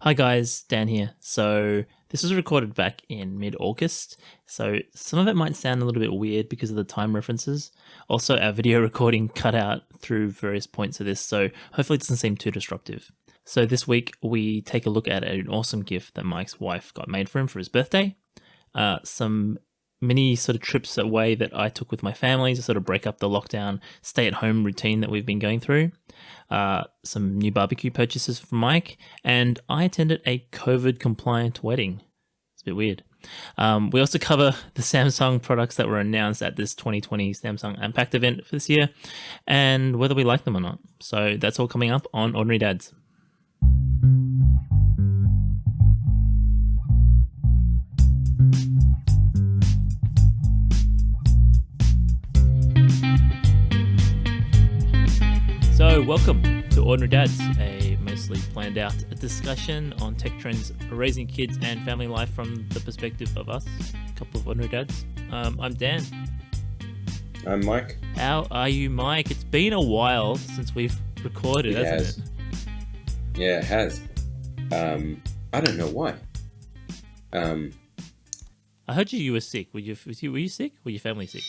Hi guys, Dan here. So this was recorded back in mid-August, so some of it might sound a little bit weird because of the time references. Also, our video recording cut out through various points of this, so hopefully it doesn't seem too disruptive. So this week we take a look at an awesome gift that Mike's wife got made for him for his birthday. Some mini sort of trips away that I took with my family to sort of break up the lockdown stay-at-home routine that we've been going through. Some new barbecue purchases for Mike, and I attended a COVID-compliant wedding. It's a bit weird. We also cover the Samsung products that were announced at this 2020 Samsung Unpacked event for this year, and whether we like them or not. So that's all coming up on Ordinary Dads. So welcome to Ordinary Dads, a mostly planned out discussion on tech trends, raising kids and family life from the perspective of us, a couple of Ordinary Dads. I'm Dan. I'm Mike. How are you, Mike? It's been a while since we've recorded, hasn't it? Yeah, it has. I don't know why. I heard you were sick. Were you sick? Were your family sick?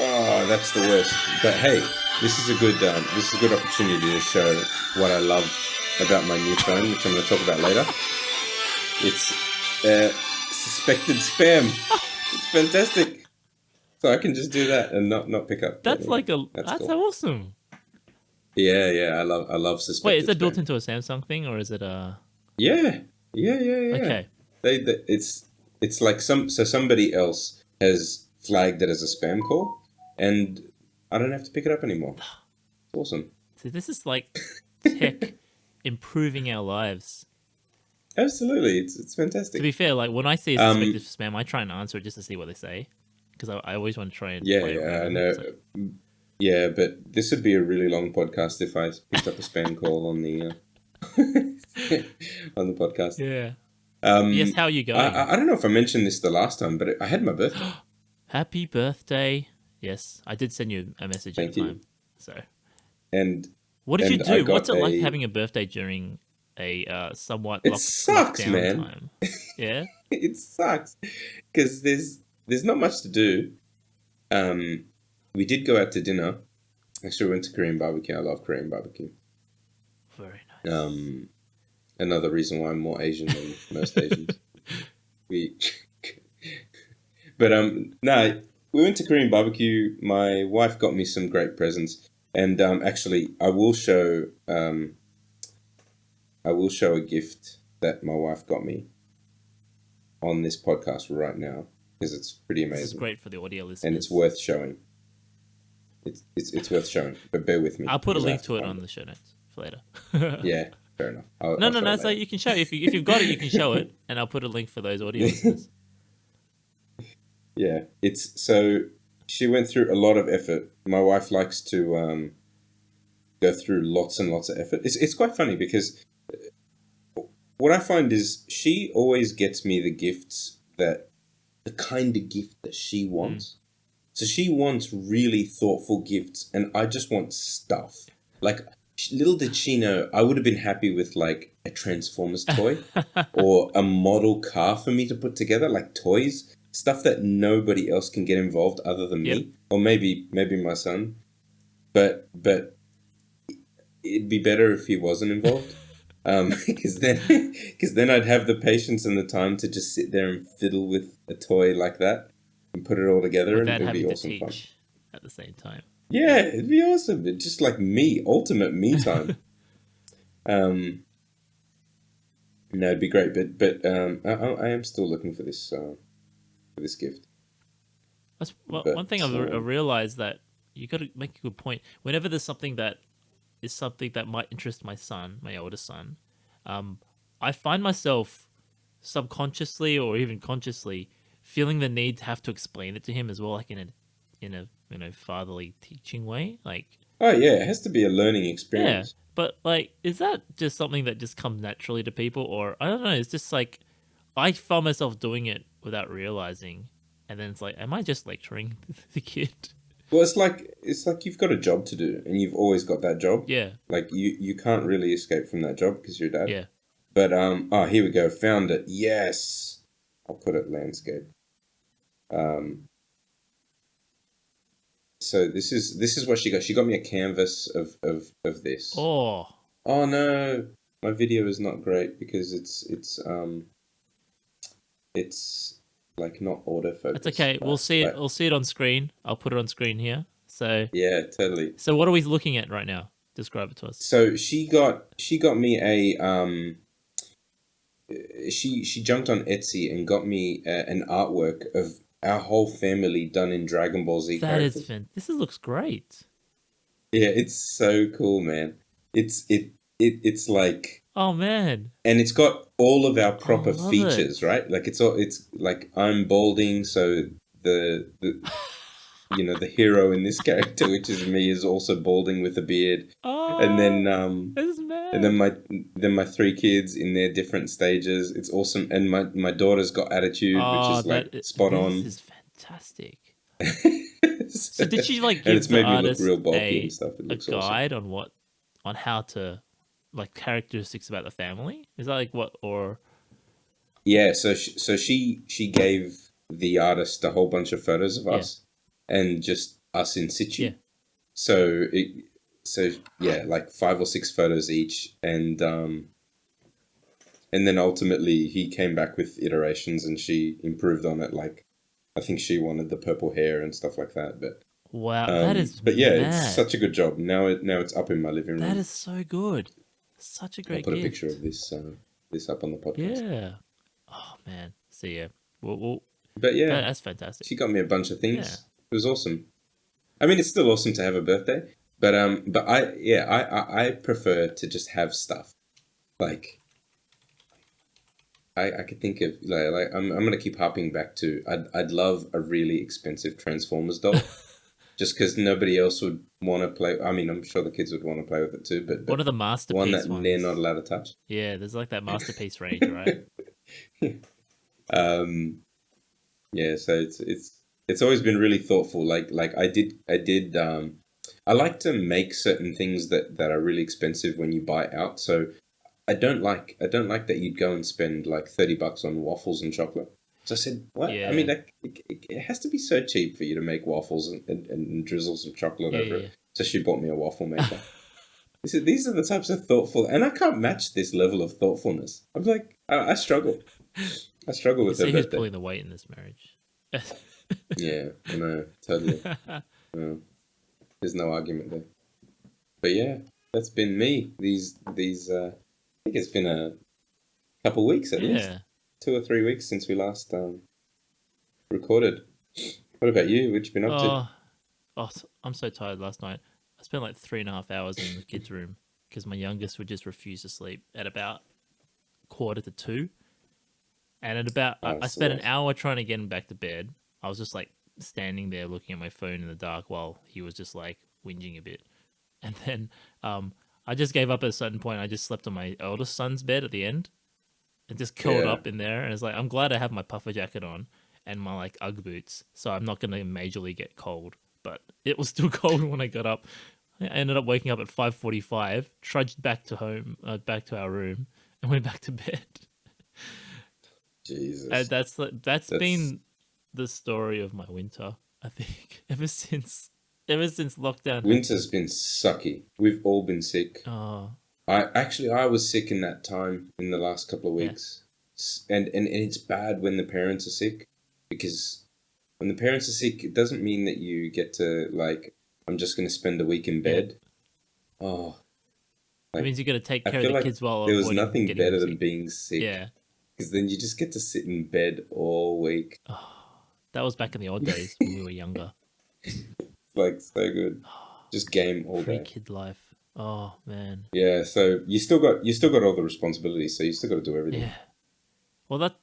Oh, that's the worst. But hey, this is a good opportunity to show what I love about my new phone, which I'm going to talk about later. It's suspected spam. It's fantastic. So I can just do that and not pick up. That's cool. Awesome. Yeah. I love suspected. Wait, is that spam. built into a Samsung thing or is it a? Yeah. Okay. It's like somebody else has flagged it as a spam call, and I don't have to pick it up anymore. It's awesome. So this is like tech improving our lives. Absolutely, it's fantastic. To be fair, like when I see a suspected spam, I try and answer it just to see what they say, because I always want to try and play I around know. with it, so. Yeah, but this would be a really long podcast if I picked up a spam call on the on the podcast. Yeah. Yes. How are you going? I don't know if I mentioned this the last time, but I had my birthday. Happy birthday! Yes, I did send you a message at the time. So. And what did you do? What's it like having a birthday during a somewhat sucks, lockdown man. time? Yeah. It sucks because there's not much to do. We did go out to dinner. Actually, we went to Korean barbecue. I love Korean barbecue. Very nice. Another reason why I'm more Asian than most Asians. No, we went to Korean barbecue. My wife got me some great presents, and actually, I will show a gift that my wife got me on this podcast right now because it's pretty amazing. This is great for the audio listeners, and it's worth showing. It's worth showing, but bear with me. I'll put a link to it on the show notes for later. Yeah, fair enough. No. So you can show if you've got it, you can show it, and I'll put a link for those audio listeners. Yeah, so she went through a lot of effort. My wife likes to go through lots and lots of effort. It's quite funny because what I find is she always gets me the kind of gift that she wants. So she wants really thoughtful gifts, and I just want stuff. Like, little did she know, I would have been happy with, like, a Transformers toy or a model car for me to put together, like toys, stuff that nobody else can get involved other than me, or maybe my son. But it'd be better if he wasn't involved, because then I'd have the patience and the time to just sit there and fiddle with a toy like that. And put it all together, without and it'd be having awesome to fun. teach at the same time. Yeah, it'd be awesome. It's just like ultimate me time. No, it'd be great. But I am still looking for this gift. That's one thing I've realized, that you got to make a good point. Whenever there's something that might interest my son, my oldest son, I find myself subconsciously or even consciously feeling the need to have to explain it to him as well, like in a fatherly teaching way. Like, oh yeah, it has to be a learning experience. Yeah, but like, is that just something that just comes naturally to people, or I don't know? It's just like I found myself doing it without realizing, and then it's like, am I just lecturing the kid? Well, it's like you've got a job to do, and you've always got that job. Yeah. Like you can't really escape from that job because you're a dad. Yeah. But oh, here we go. Found it. Yes, I'll put it landscape. Um, so this is what she got. She got me a canvas of this. Oh, Oh no, my video is not great because it's like not that's autofocus okay. We'll fast. see it. But We'll see it on screen. I'll put it on screen here. So, yeah, totally. so what are we looking at right now? Describe it to us. So she got me a she jumped on Etsy and got me an artwork of our whole family done in Dragon Ball Z That is characters. fan. This looks great. Yeah, it's so cool, man. It's like, Oh man, and it's got all of our I proper love it. features, right? Like it's like I'm balding, so the the hero in this character, which is me, is also balding with a beard, and Oh, then this is and then mad. my three kids in their different stages. It's awesome, and my daughter's got attitude, which Oh, is like spot this on. is fantastic. So did she like And give it's the made me look real artist bulky and stuff. It a looks awesome. guide on on how to like characteristics about the family? Is that like what or Yeah, so she gave the artist a whole bunch of photos of yeah, us, and just us in yeah. situ. So yeah, like 5 or 6 photos each, and then ultimately he came back with iterations, and she improved on it. Like I think she wanted the purple hair and stuff like that, but Wow, that is but yeah, it's mad. such a good job. Now it's up in my living That room. is so good. Such a I'll great put a picture gift. of this up on the podcast. Yeah. Oh man. So yeah. Well, But yeah, that's fantastic. she got me a bunch of Yeah. things. It was awesome. I mean, it's still awesome to have a birthday, but I prefer to just have stuff. Like I could think of like I'm gonna keep harping back to I'd love a really expensive Transformers doll, just because nobody else would want to play. I mean, I'm sure the kids would want to play with it too, but One of the one that masterpiece they're not ones. allowed to touch. Yeah, there's like that masterpiece range, right? um, yeah, so it's always been really thoughtful. Like I did. I like to make certain things that are really expensive when you buy out. So I don't like that you'd go and spend like $30 on waffles and chocolate. So I said, what? I mean, Yeah. like, it has to be so cheap for you to make waffles and drizzle some chocolate Yeah, over yeah, it. So she bought me a waffle yeah. maker. These are the types of thoughtful, and I can't match this level of thoughtfulness. I'm like, I struggle. I struggle You with her see who's birthday. pulling the weight in this marriage. Yeah, I know, totally. No, there's no argument there. But yeah, that's been me. I think it's been a couple weeks at least, Yeah. 2 or 3 weeks since we last recorded. What about you? What you been up to? Oh, I'm so tired last night. I spent like 3.5 hours in the kids' room because my youngest would just refuse to sleep at about 1:45. And at about, Oh, I it's the spent an worst. hour trying to get him back to bed. I was just like standing there looking at my phone in the dark while he was just like whinging a bit. And then I just gave up at a certain point. I just slept on my eldest son's bed at the end and just curled Yeah. up in there. And it's like, I'm glad I have my puffer jacket on and my like Ugg boots. So I'm not going to majorly get cold. But it was still cold when I got up. I ended up waking up at 5:45, trudged back to back to our room, and went back to bed. And Jesus. that's That's been the story of my winter. I think ever since lockdown Winter's happened. been sucky. We've all been sick. Oh I was sick in that time in the last couple of yeah, weeks. And it's bad when the parents are sick, because when the parents are sick, it doesn't mean that you get to like, I'm just going to spend a week in yeah. bed. Oh, It like means you got to take I care of feel the like kids while there was avoiding nothing getting them better than sick. being sick, Yeah. because then you just get to sit in bed all week. Oh, that was back in the old days when we were younger. Like so good. Just game all Free day. kid life. Oh man. Yeah, so you still got all the responsibilities, so you still got to do everything. Yeah. Well, that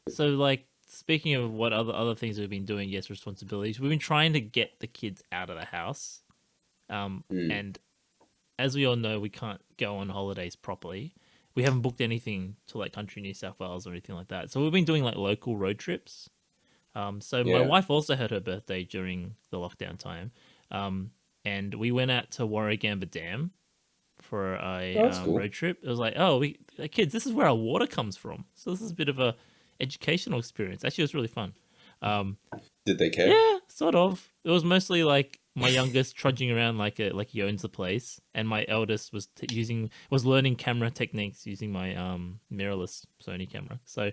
so like speaking of what other things we've been doing, yes, responsibilities. We've been trying to get the kids out of the house. Mm, And as we all know, we can't go on holidays properly. We haven't booked anything to like country New South Wales or anything like that. So we've been doing like local road trips. So my yeah. wife also had her birthday during the lockdown time. Um, and we went out to Warragamba Dam for a Oh, that's cool. road trip. It was like, oh, kids, this is where our water comes from. So this is a bit of a educational experience. Actually, it was really fun. Did they care? Yeah, sort of. It was mostly like my youngest trudging around like he owns the place, and my eldest was learning camera techniques using my mirrorless Sony camera. So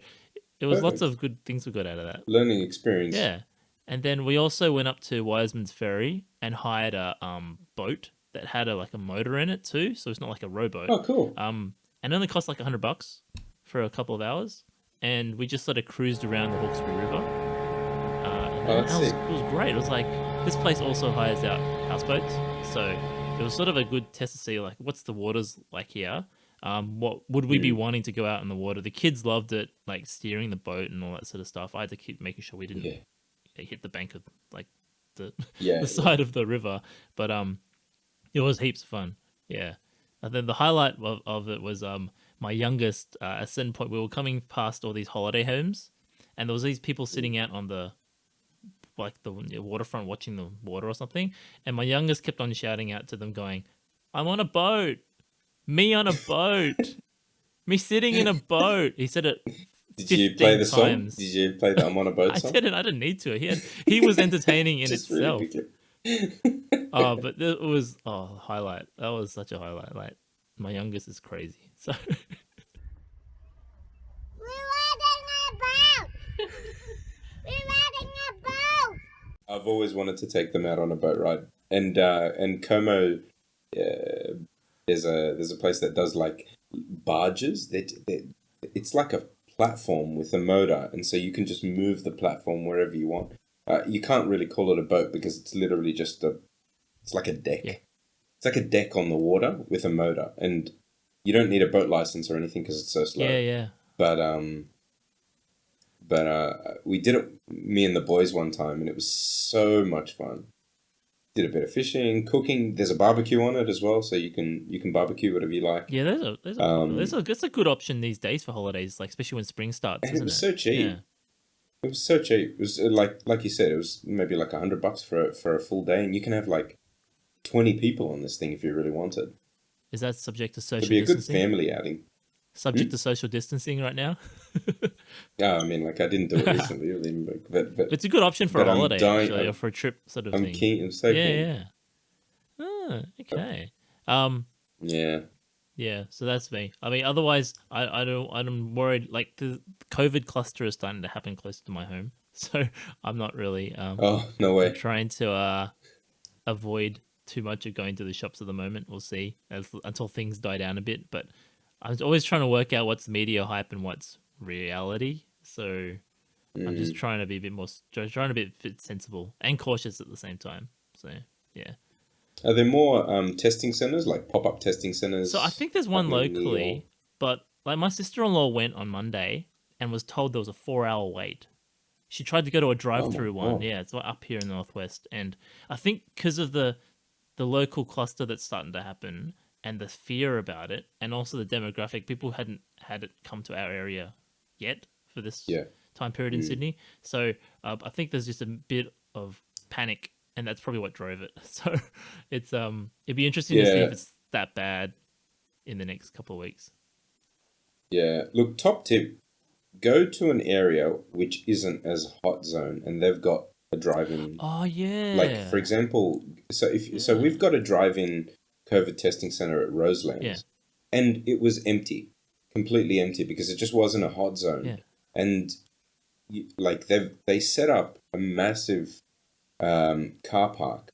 it was lots Perfect. of good things we got out of that. Learning experience. Yeah, and then we also went up to Wiseman's Ferry and hired a boat that had a motor in it too. So it's not like a rowboat. Oh, cool. And it only cost like $100 for a couple of hours, and we just sort of cruised around the Hawkesbury River. Oh, that's sick. It was great. It was like, this place also hires out houseboats, so it was sort of a good test to see like what's the waters like here. What would we be wanting to go out in the water? The kids loved it, like steering the boat and all that sort of stuff. I had to keep making sure we didn't hit the bank of like the Yeah. the side of the river, but it was heaps of fun. Yeah, and then the highlight of it was my youngest. At a certain point, we were coming past all these holiday homes, and there was these people sitting out on the waterfront watching the water or something, and my youngest kept on shouting out to them going, I'm on a boat, me on a boat, me sitting in a boat. He said it Did you play the song? times. Did you play the I'm on a boat song? I didn't need to. He was entertaining in Just itself. really But it was highlight. That was such a highlight. Like, my youngest is crazy. So I've always wanted to take them out on a boat ride, and Como, there's a place that does like barges. It's like a platform with a motor, and so you can just move the platform wherever you want. You can't really call it a boat because it's literally just it's like a deck. Yeah. It's like a deck on the water with a motor, and you don't need a boat license or anything because it's so slow. yeah. But we did it, me and the boys, one time, and it was so much fun. Did a bit of fishing, cooking. There's a barbecue on it as well, so you can barbecue whatever you like. Yeah, that's a good option these days for holidays, like especially when spring starts. And isn't it was so cheap. Yeah. It was so cheap. It was like you said, it was maybe like $100 for a full day, and you can have like 20 people on this thing if you really wanted. Is that subject to social It'd be a good distancing? family outing. Subject to social distancing right now? Yeah, I mean, like I didn't do it recently, but It's a good option for a holiday, actually, or for a trip sort of thing. I'm keen. I'm so keen. Yeah. Oh, okay. Yeah. Yeah, so that's me. I mean, otherwise, I'm worried. Like the COVID cluster is starting to happen close to my home, so I'm not really. Oh, no way. Trying to avoid too much of going to the shops at the moment. We'll see until things die down a bit. But I'm always trying to work out what's media hype and what's reality. So I'm just trying to be a bit more, trying to be a bit sensible and cautious at the same time. So yeah. Are there more testing centers, like pop-up testing centers? So I think there's one locally, but like my sister-in-law went on Monday and was told there was a 4-hour wait. She tried to go to a drive-through one. God. Yeah, it's up here in the Northwest. And I think because of the local cluster that's starting to happen and the fear about it, and also the demographic, people hadn't had it come to our area yet for this time period in Sydney. So I think there's just a bit of panic, and that's probably what drove it. So it's it'd be interesting to see if it's that bad in the next couple of weeks. Yeah. Look, top tip, go to an area which isn't as hot zone and they've got a drive-in. Oh, yeah. Like, for example, so we've got a drive-in COVID testing center at Roselands. Yeah. And it was empty, completely empty, because it just wasn't a hot zone. Yeah. And like they set up a massive car park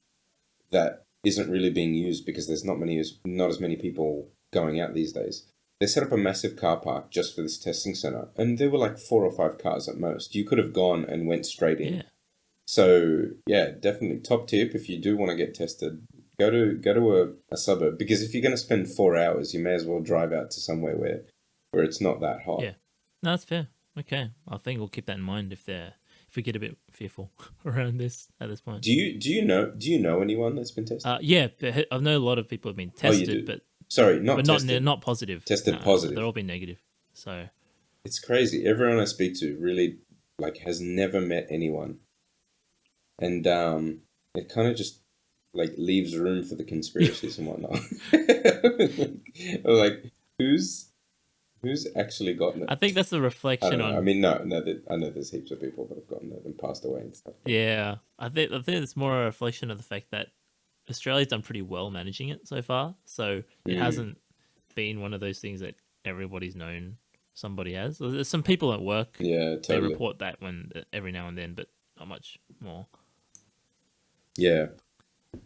that isn't really being used because there's not as many people going out these days. They set up a massive car park just for this testing center, and there were like 4 or 5 cars at most. You could have gone and went straight in. Yeah. So yeah, definitely top tip if you do want to get tested, go to a suburb, because if you're going to spend 4 hours, you may as well drive out to somewhere where it's not that hot. Yeah, no, that's fair. Okay, I think we'll keep that in mind if we get a bit fearful around this at this point. Do you know anyone that's been tested? Yeah, but I know a lot of people have been tested, but sorry, not tested. not positive. Tested positive. They're all been negative. So it's crazy. Everyone I speak to really has never met anyone, and it kind of just like leaves room for the conspiracies and whatnot. Like who's actually gotten it? I think that's a I reflection don't know. I on. mean, no, I know there's heaps of people that have gotten it and passed away and stuff. But Yeah, I think it's more a reflection of the fact that Australia's done pretty well managing it so far. So it hasn't been one of those things that everybody's known somebody has. There's some people at work, yeah, they totally. report that when every now and then, but not much more. Yeah.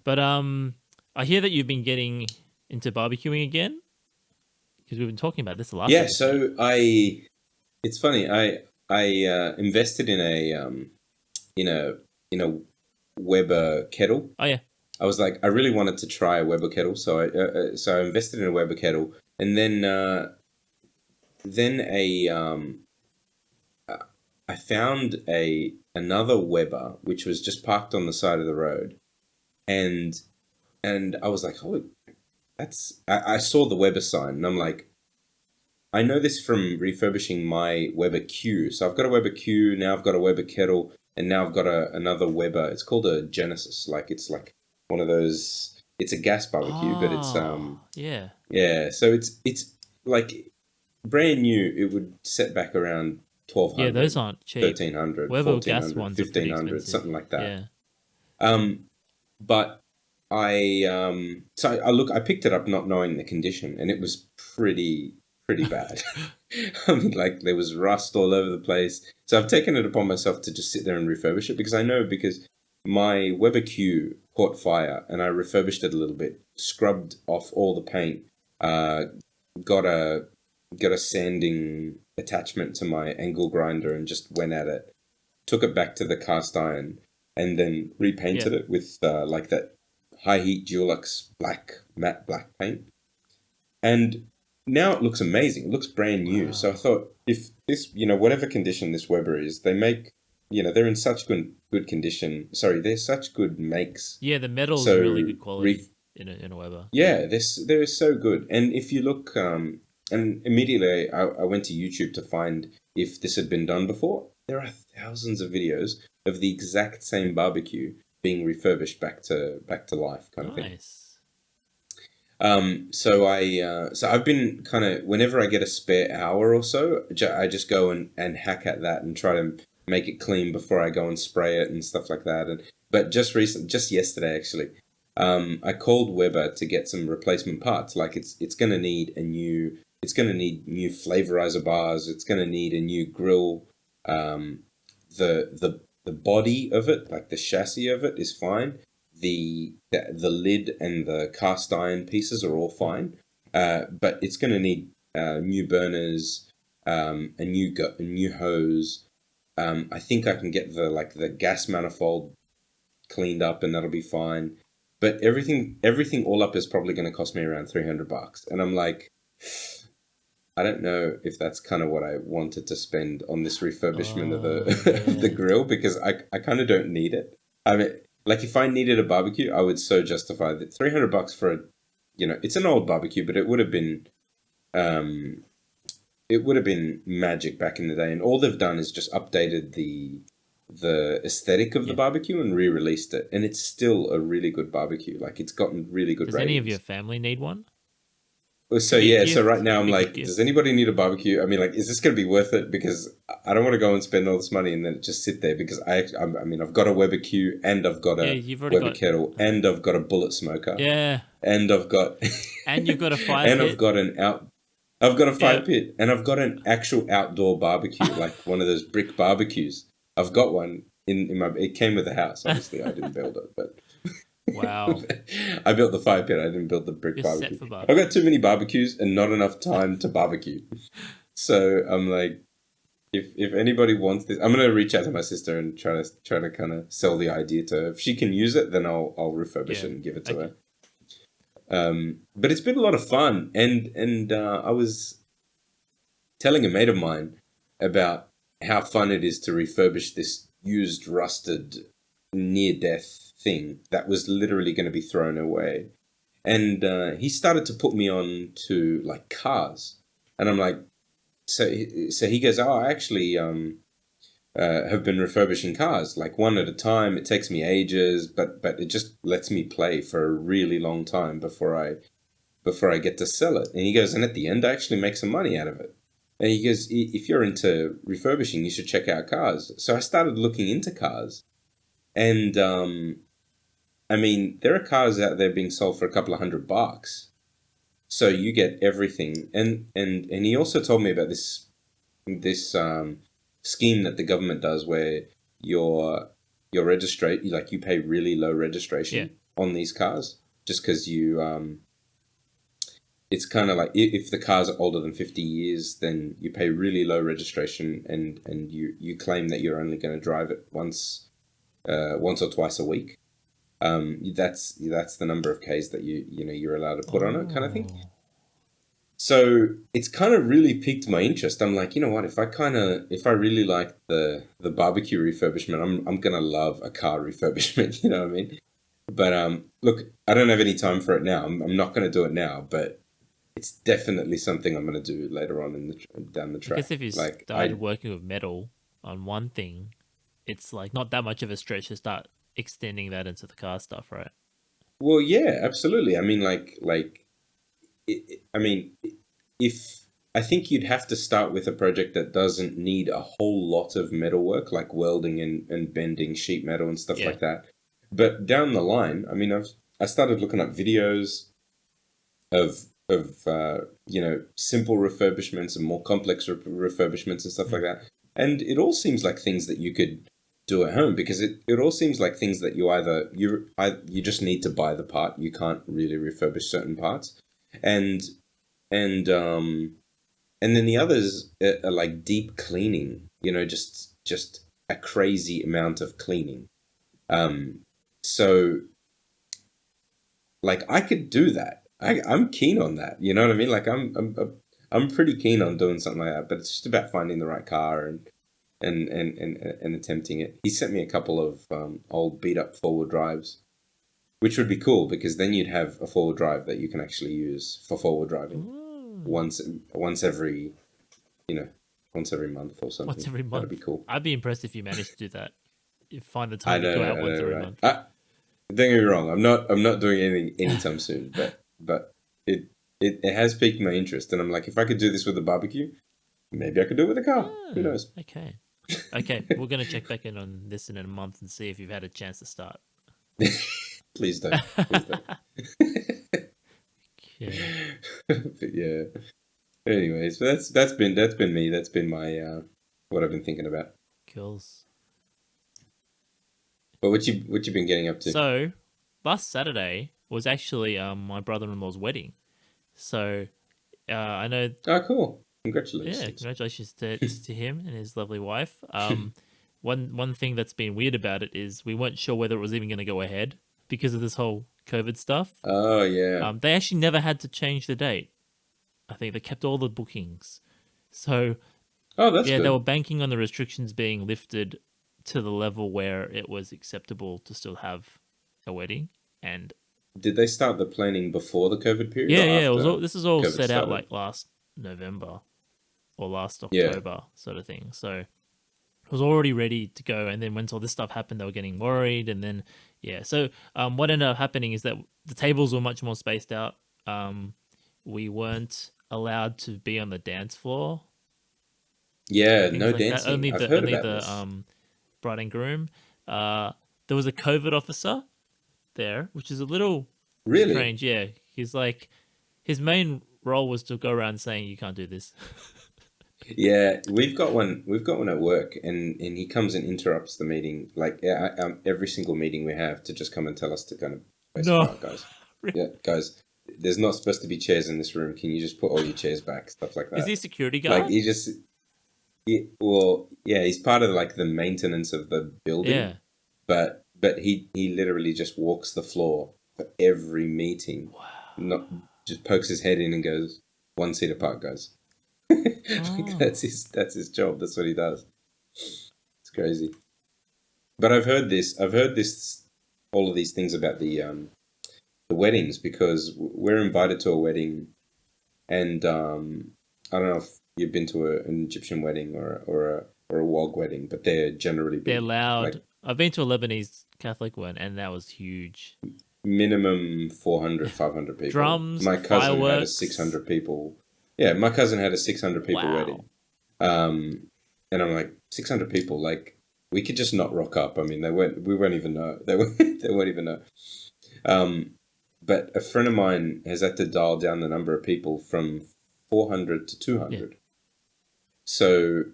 But I hear that you've been getting into barbecuing again because we've been talking about this the last Yeah, episode. so it's funny. I invested in in a in a Weber kettle. Oh yeah, I was like, I really wanted to try a Weber kettle, so I invested in a Weber kettle, and then I found another Weber which was just parked on the side of the road, and I was like, oh, I saw the Weber sign, and I'm like, I know this from refurbishing my Weber Q. So I've got a Weber Q, now I've got a Weber kettle, and now I've got another Weber. It's called a Genesis. Like it's like one of those. It's a gas barbecue, but it's oh yeah, yeah. So it's like brand new. It would set back around yeah. Those 1200, aren't cheap. 1300, Weather fourteen gas hundred, ones are pretty 1500, expensive. something like that. Yeah. But I picked it up not knowing the condition, and it was pretty bad. I mean, like there was rust all over the place. So I've taken it upon myself to just sit there and refurbish it because I know, because my Weber Q caught fire and I refurbished it a little bit, scrubbed off all the paint, uh, got a sanding attachment to my angle grinder and just went at it. Took it back to the cast iron and then Yeah. repainted it with like that high heat Dulux matte black paint. And now it looks amazing. It looks brand new. So I Wow. thought, if this, whatever condition this Weber is, they make, they're in such good condition. Sorry, they're such good makes. Yeah, the metal's really So good quality in a Weber. yeah, they're so good. And if you look, and immediately I went to YouTube to find if this had been done before. There are thousands of videos of the exact same barbecue being refurbished back to life, kind of thing. Nice. So I've been kind of, whenever I get a spare hour or so, I just go and hack at that and try to make it clean before I go and spray it and stuff like that. But just yesterday actually, I called Weber to get some replacement parts. Like it's gonna need new flavorizer bars. It's gonna need a new grill. The body of it, like the chassis of it, is fine. The lid and the cast iron pieces are all fine, but it's going to need new burners, a new hose. I think I can get the gas manifold cleaned up, and that'll be fine. But everything all up is probably going to cost me around $300, and I'm like, I don't know if that's kind of what I wanted to spend on this refurbishment of Oh the yeah. grill, because I kind of don't need it. I mean, like if I needed a barbecue, I would so justify that $300 for it's an old barbecue, but um, it would have been magic back in the day. And all they've done is just updated the aesthetic of the Yeah. barbecue and re-released it, and it's still a really good barbecue. Like it's gotten really good Does any of your ratings. family need one? So Could be a yeah, so right gift. now Could I'm be a good like, does gift. anybody need a barbecue? I mean, like, is this going to be worth it? Because I don't want to go and spend all this money and then just sit there, because I mean, I've got a Weber Q, and I've got Yeah, a you've already Weber got. kettle, and I've got a bullet smoker, Yeah, and I've got and you've got a fire and I've pit. got I've got a fire Yeah. pit, and I've got an actual outdoor barbecue, like one of those brick barbecues. I've got one in my. It came with the house. Obviously, I didn't build it, but Wow. I built the fire pit. I didn't build the brick You're set barbecue. for I've got barbecue. too many barbecues and not enough time to barbecue. So I'm like, if anybody wants this, I'm gonna reach out to my sister and try to kind of sell the idea to her. If she can use it, then I'll refurbish Yeah. it and give it to Okay. her. But it's been a lot of fun, and I was telling a mate of mine about how fun it is to refurbish this used, rusted, near death thing that was literally going to be thrown away. And he started to put me on to like cars, and I'm like, so he goes, oh, actually, have been refurbishing cars, like one at a time. It takes me ages, but it just lets me play for a really long time before I get to sell it. And he goes, and at the end, I actually make some money out of it. And he goes, if you're into refurbishing, you should check out cars. So I started looking into cars, and I mean, there are cars out there being sold for a couple of $100. So you get everything, and he also told me about this scheme that the government does where your registrate like you pay really low registration on these cars just because you it's kind of like if the cars are older than 50 years, then you pay really low registration, and you claim that you're only going to drive it once or twice a week. That's the number of Ks that you're allowed to put on it, kind of thing. So it's kind of really piqued my interest. I'm like, you know what? If I really like the barbecue refurbishment, I'm gonna love a car refurbishment. You know what I mean? But look, I don't have any time for it now. I'm not gonna do it now, but it's definitely something I'm gonna do later on down the track. I guess if you started working with metal on one thing, it's like not that much of a stretch to start extending that into the car stuff, right? Well, yeah, absolutely. I mean, if I think you'd have to start with a project that doesn't need a whole lot of metal work, like welding and bending sheet metal and stuff like that. But down the line, I mean, I started looking up videos of simple refurbishments and more complex refurbishments and stuff like that. And it all seems like things that you could do at home, because it all seems like things that you just need to buy the part. You can't really refurbish certain parts. And then the others are like deep cleaning, just a crazy amount of cleaning. So like I could do that. I'm keen on that. You know what I mean? Like I'm pretty keen on doing something like that, but it's just about finding the right car and attempting it. He sent me a couple of old beat up forward drives, which would be cool, because then you'd have a forward drive that you can actually use for forward driving once every month or something. Once every month. That'd be cool. I'd be impressed if you managed to do that. You find the time to go out once every month. Don't get me wrong. I'm not doing anything anytime soon, but it has piqued my interest, and I'm like, if I could do this with a barbecue, maybe I could do it with a car. Who knows? Okay, we're gonna check back in on this in a month and see if you've had a chance to start. Please don't. Okay. But yeah. Anyways, so that's been me. That's been my what I've been thinking about. Cool. But what you been getting up to? So last Saturday was actually my brother-in-law's wedding. So I know. Oh, cool! Congratulations! Yeah, congratulations to him and his lovely wife. One thing that's been weird about it is we weren't sure whether it was even going to go ahead because of this whole COVID stuff. Oh yeah. They actually never had to change the date. I think they kept all the bookings. So that's good. They were banking on the restrictions being lifted to the level where it was acceptable to still have a wedding. And did they start the planning before the COVID period? Yeah. This is all COVID set started? out like last November or last October sort of thing. So it was already ready to go. And then once all this stuff happened, they were getting worried. And then, So what ended up happening is that the tables were much more spaced out. We weren't allowed to be on the dance floor. Yeah, no like dancing. Only I've heard about the this. Bride and groom. There was a COVID officer there, which is a little strange. Yeah, he's like, his main role was to go around saying you can't do this. Yeah, we've got one at work, and he comes and interrupts the meeting, like every single meeting we have, to just come and tell us to kind of guys. Yeah, guys, there's not supposed to be chairs in this room. Can you just put all your chairs back? Stuff like that. Is he a security guard? Like he's part of like the maintenance of the building. Yeah. But he literally just walks the floor for every meeting. Wow. Not just pokes his head in and goes, 1 seat apart, guys. Like that's his job. That's what he does. It's crazy. But I've heard all of these things about the weddings, because we're invited to a wedding, and I don't know if you've been to an Egyptian wedding or or a WOG wedding, but they're generally They're big. loud. Like I've been to a Lebanese Catholic one, and that was huge. minimum 400, 500 people. Drums, My cousin had a fireworks. 600 people. Yeah, my cousin had a 600 people Wow. wedding. Um, and I'm like, 600 people, like, we could just not rock up. I mean, we won't even know. They won't even know. Um, but a friend of mine has had to dial down the number of people from 400 to Yeah. 200. So,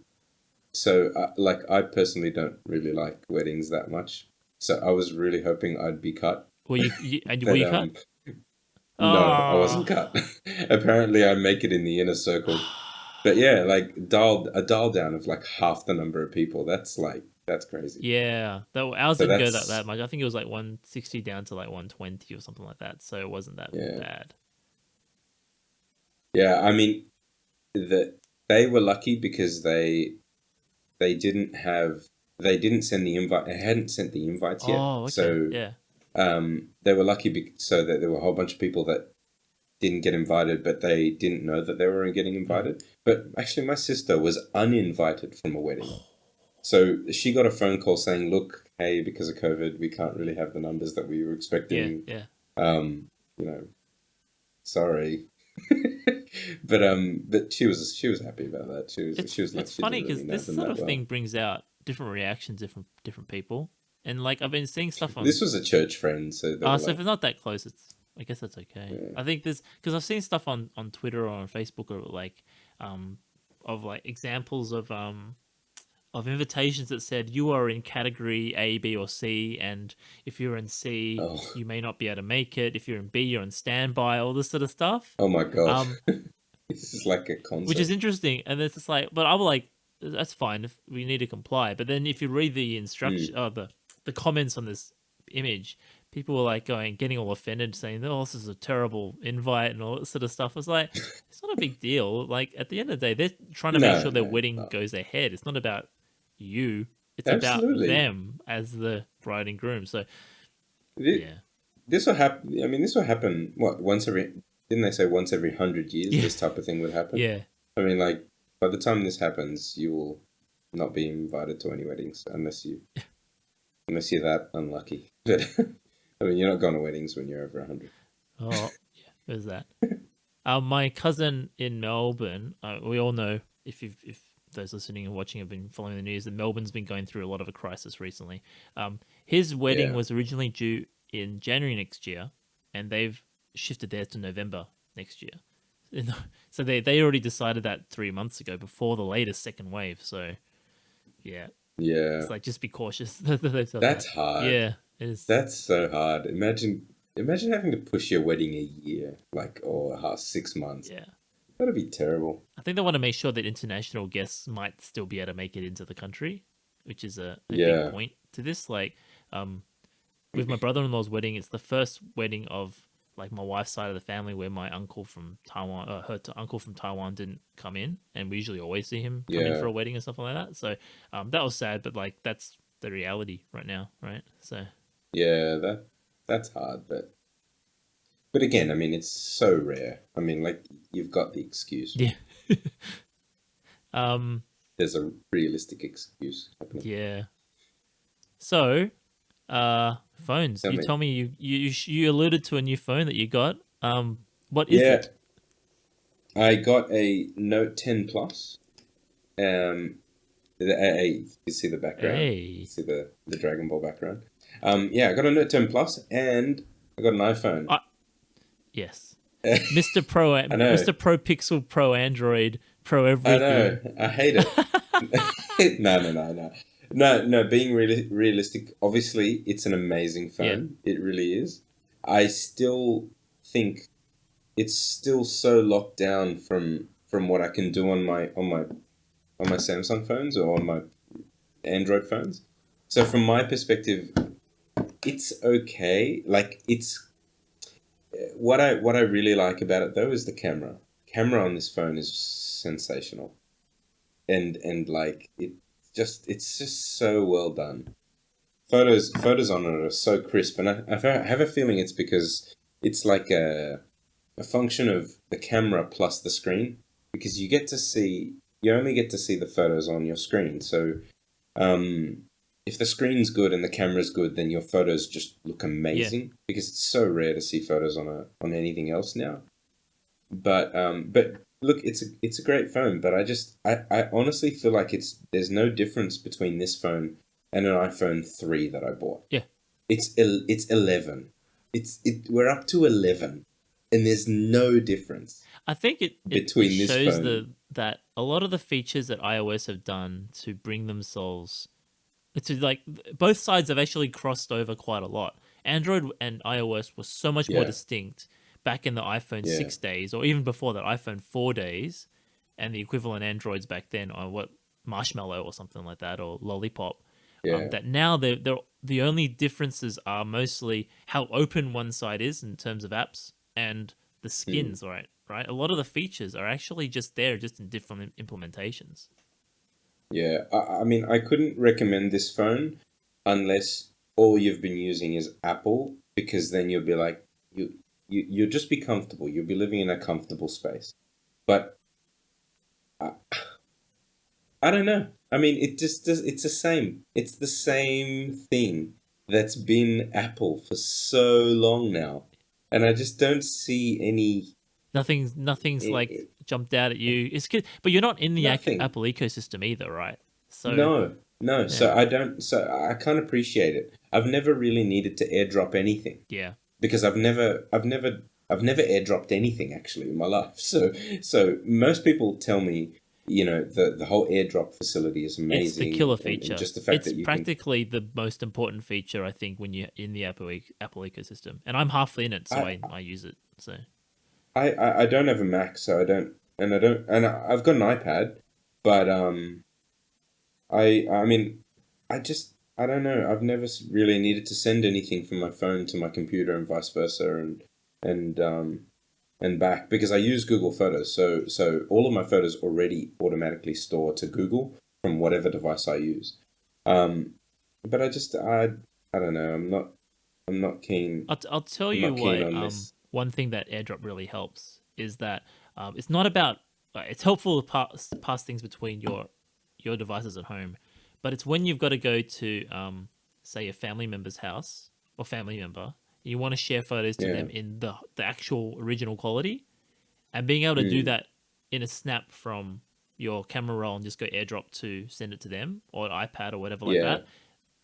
like, I personally don't really like weddings that much. So I was really hoping I'd be cut. Were But you cut? no, I wasn't Oh. cut. Apparently, I make it in the inner circle. But yeah, like dial down of like half the number of people. That's crazy. Yeah, ours So didn't go that that's much. I think it was like 160 down to like 120 or something like that. So it wasn't that yeah, bad. yeah. I mean, they were lucky because they didn't have they didn't send the invite. They hadn't sent the invites yet. Oh, okay. So Yeah. they were lucky so that there were a whole bunch of people that didn't get invited, but they didn't know that they were getting Mm. invited. But actually, my sister was uninvited from a wedding. So she got a phone call saying, "Look, hey, because of COVID, we can't really have the numbers that we were Yeah, expecting. yeah. Um, you know, sorry." but she was happy about that. She was like It's she funny didn't because really know this them sort that of well. thing brings out different reactions, different people, and like I've been seeing stuff on. This was a church friend, so they were So if like, it's not that close, I guess that's okay. yeah. I think there's because I've seen stuff on Twitter or on Facebook or like um of like examples of invitations that said you are in category A, B, or C, and if you're in C, Oh, you may not be able to make it. If you're in B, you're on standby. All this sort of stuff. oh my God, Um, this is like a which is concert. interesting, and it's just like, but I'm like, that's fine if we need to comply. But then if you read the Mm. instruction, the comments on this image, people were like getting all offended, saying, "Oh, this is a terrible invite" and all that sort of stuff. It's like it's not a big deal. Like at the end of the day, they're trying to make No, sure their no, wedding no. goes ahead. It's not about you. It's about Absolutely. them as the bride and groom. So Thi- yeah, This will happen. I mean, this will happen. What once every? Didn't they say once every 100 years? yeah, This type of thing would happen. yeah. I mean, like by the time this happens, you will not be invited to any weddings unless you're that unlucky. But I mean, you're not going to weddings when you're over 100. Oh yeah, there's that. My cousin in Melbourne, we all know if those listening and watching have been following the news, that Melbourne's been going through a lot of a crisis recently. His wedding Yeah, was originally due in January next year, and they've shifted theirs to November next year. So they already decided that 3 months ago before the latest second wave. So yeah, yeah. it's like just be cautious that they've said That's that. hard. Yeah, it's That's so hard. Imagine having to push your wedding a year, like or 6 months. yeah. That'd be terrible. I think they want to make sure that international guests might still be able to make it into the country, which is a big Yeah, point to this. Like, with my brother in law's wedding, it's the first wedding of like my wife's side of the family where my uncle from Taiwan, uncle from Taiwan didn't come in, and we usually always see him come in for yeah, a wedding and stuff like that. So, that was sad, but like that's the reality right now, right? So, yeah. That's hard, but again, I mean, it's so rare. I mean, like you've got the excuse. yeah, um, There's a realistic excuse happening. yeah. So, phones. Tell You me. told me you alluded to a new phone that you got. What is Yeah, it? I got a Note 10 Plus. Um, you see the background. You Hey, see the Dragon Ball background. Yeah, I got a Note 10 Plus, and I got an iPhone. uh, yes, Mister Pro, I know, Mister Pro Pixel, Pro Android, Pro I know. everything. I hate it. No, no, no, no. No, no, being realistic, obviously, it's an amazing Yeah, phone. It really is. I still think it's still so locked down from what I can do on my Samsung phones or on my Android phones. So from my perspective, it's okay. Like it's what I really like about it though is the camera. Camera on this phone is sensational, and like it's just so well done. Photos on it are so crisp, and I have a feeling it's because it's like a function of the camera plus the screen, because you get to see, you only get to see the photos on your screen. So if the screen's good and the camera's good, then your photos just look Yeah. amazing, because it's so rare to see photos on anything else now. But look, it's a great phone, but I honestly feel like there's no difference between this phone and an iPhone 3 that I bought. Yeah. It's 11. We're up to 11, and there's no difference I think it between this shows phone. that a lot of the features that iOS have done to bring themselves to like both sides have actually crossed over quite a lot. Android and iOS were so much more Yeah, distinct back in the iPhone yeah, 6 days, or even before that, iPhone 4 days, and the equivalent Androids back then are what, Marshmallow or something like that, or Lollipop. yeah. That now the only differences are mostly how open one side is in terms of apps and the Hmm. skins, right? Right. A lot of the features are actually just there, just in different implementations. Yeah, I mean, I couldn't recommend this phone unless all you've been using is Apple, because then you'll be like, you'll just be comfortable. You'll be living in a comfortable space. But I, I don't know. I mean, it just does. It's the same. It's the same thing that's been Apple for so long now, and I just don't see Nothing's eh, like eh, jumped out at you. It's good, but you're not in the nothing. Apple ecosystem either, right? So No, no. yeah, So I don't. So I can't appreciate it. I've never really needed to airdrop anything, yeah. because I've never airdropped anything actually in my life. So most people tell me, the whole airdrop facility is It's the amazing, killer and feature. just the fact It's that you can. practically the most important feature, I think, when you're in the Apple ecosystem. And I'm half in it, so I I use it. So I don't have a Mac, so I don't, and I've got an iPad, but I mean, I don't know. I've never really needed to send anything from my phone to my computer and vice versa, and and back, because I use Google Photos. So all of my photos already automatically store to Google from whatever device I use. Um, but I don't know. I'm not keen. I'll tell I'm you not keen why. on this. One thing that AirDrop really helps is that it's not about. It's helpful to pass things between your devices at home, but it's when you've got to go to say a family member's house or family member, you want to share photos to Yeah. them in the actual original quality, and being able to do Mm, that in a snap from your camera roll and just go AirDrop to send it to them, or an iPad or whatever like yeah. that,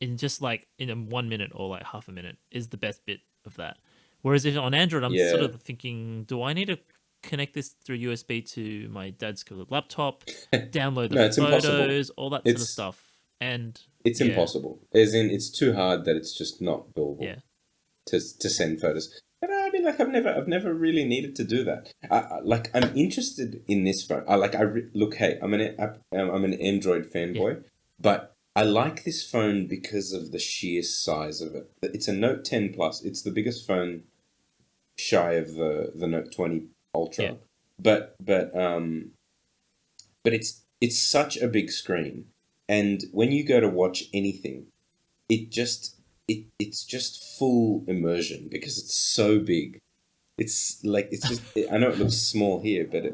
in just like in a 1 minute or like half a minute is the best bit of that. Whereas if on Android, I'm sort Yeah. of thinking, do I need to connect this through USB to my dad's laptop, download the No, it's impossible. photos, all that sort of It's stuff? And it's yeah, impossible. As in, it's too hard that it's just not doable yeah, to send photos. But I mean, like, I've never really needed to do that. Like, I'm interested in this phone. Look. Hey, I'm an Android yeah, fanboy, but I like this phone because of the sheer size of it. It's a Note 10 Plus. It's the biggest phone shy of the Note 20 yeah. Ultra, but but it's such a big screen, and when you go to watch anything, it's just full immersion because it's so big. It's like it's just I know it looks small here, but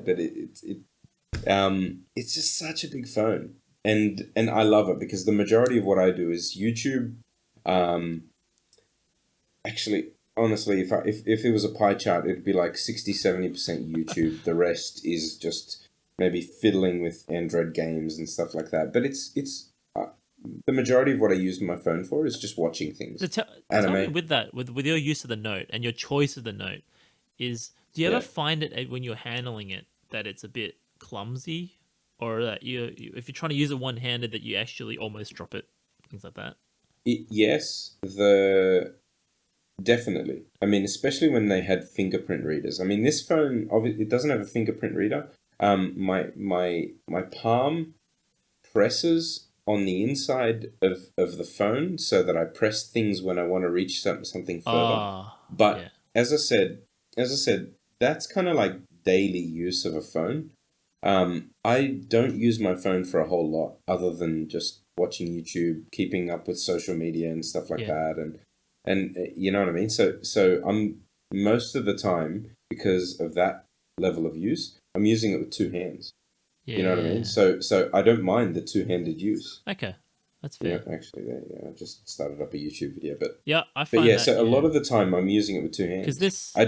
it's just such a big phone, and I love it because the majority of what I do is YouTube. Um, Actually, honestly, if it was a pie chart, it'd be like 60-70% YouTube. The rest is just maybe fiddling with Android games and stuff like that. But it's the majority of what I use my phone for is just watching So things. tell me Anime, with that, with your use of the Note and your choice of the Note, is do you ever yeah. find it when you're handling it that it's a bit clumsy, or that if you're trying to use it one handed that you actually almost drop it, things like that? Yes, the definitely. I mean, especially when they had fingerprint readers. I mean, this phone obviously it doesn't have a fingerprint reader. My palm presses on the inside of the phone so that I press things when I want to reach something further. Ah, yeah, But as I said, that's kind of like daily use of a phone. I don't use my phone for a whole lot other than just watching YouTube, keeping up with social media and stuff like yeah. that, and you know what I mean. So I'm most of the time, because of that level of use, I'm using it with two hands. You know what I mean? Yeah. So I don't mind the two-handed use. Okay. That's Yeah, fair. actually, I just started up a YouTube video, but Yeah, I but find yeah. that, So a lot yeah. of the time, I'm using it with two Because hands. this, I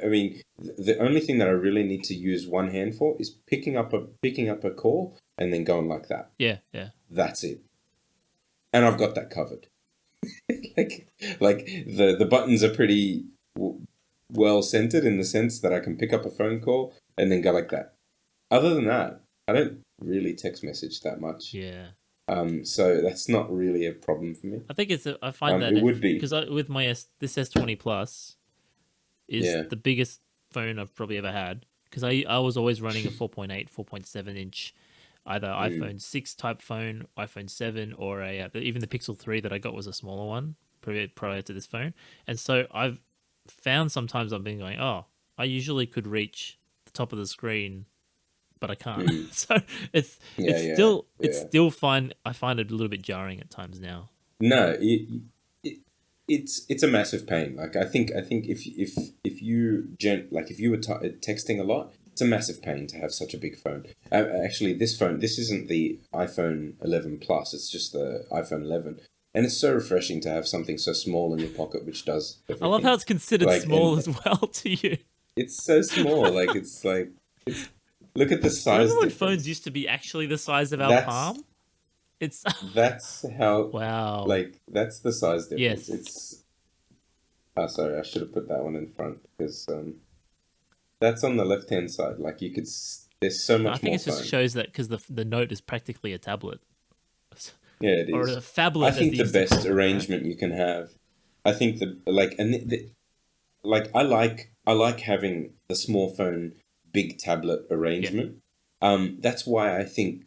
mean, the only thing that I really need to use one hand for is picking up a call and then going like that. yeah, yeah. That's it, and I've got that covered. like like the buttons are pretty well centered in the sense that I can pick up a phone call and then go like that. Other than that, I don't really text message that much. Yeah. So that's not really a problem for me. I think I find that It if, would be, because with my this S20 Plus is yeah. the biggest phone I've probably ever had. Because I was always running a 4.8, 4.7 inch, either Mm, iPhone 6 type phone, iPhone 7, or even the Pixel 3 that I got was a smaller one prior to this phone. And so I've found sometimes I've been going, oh, I usually could reach the top of the screen, but I can't. mm. So it's Yeah, it's yeah, still it's yeah. still fine. I find it a little bit jarring at times now. No, it's a massive pain. Like I think if you like if you were texting a lot, it's a massive pain to have such a big phone. Actually, this isn't the iPhone 11 Plus. It's just the iPhone 11, and it's so refreshing to have something so small in your pocket which does I love how everything. it's considered Like, small and as well to you. it's so small. Like it's look at the Remember size when phones difference. used to be actually the size of our That's palm? It's that's how wow. that's the size difference. Yes. It's oh, sorry, I should have put that one in front because that's on the left hand side. Like you could, there's so No, I much think more it just phone. shows that because the Note is practically a tablet, Yeah, it or a is. I phablet as think they the used to best call them, right? arrangement you can have. I think like I like having the small phone, big tablet Yeah. arrangement. That's why I think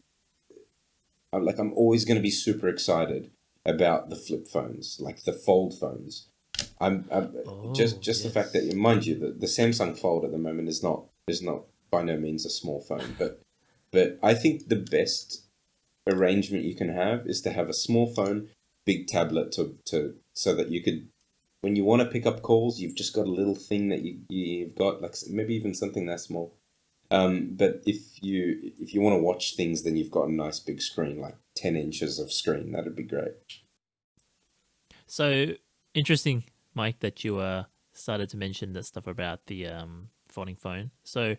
I'm always going to be super excited about the flip phones, like the fold phones. I'm Oh just the fact that, yes. mind you, the Samsung Fold at the moment is not by no means a small phone, but I think the best arrangement you can have is to have a small phone, big tablet to so that you could, when you want to pick up calls, you've just got a little thing that you've got, like maybe even something that small. But if you want to watch things, then you've got a nice big screen, like 10 inches of screen. That'd be great. So interesting, Mike, that you started to mention that stuff about the folding phone. So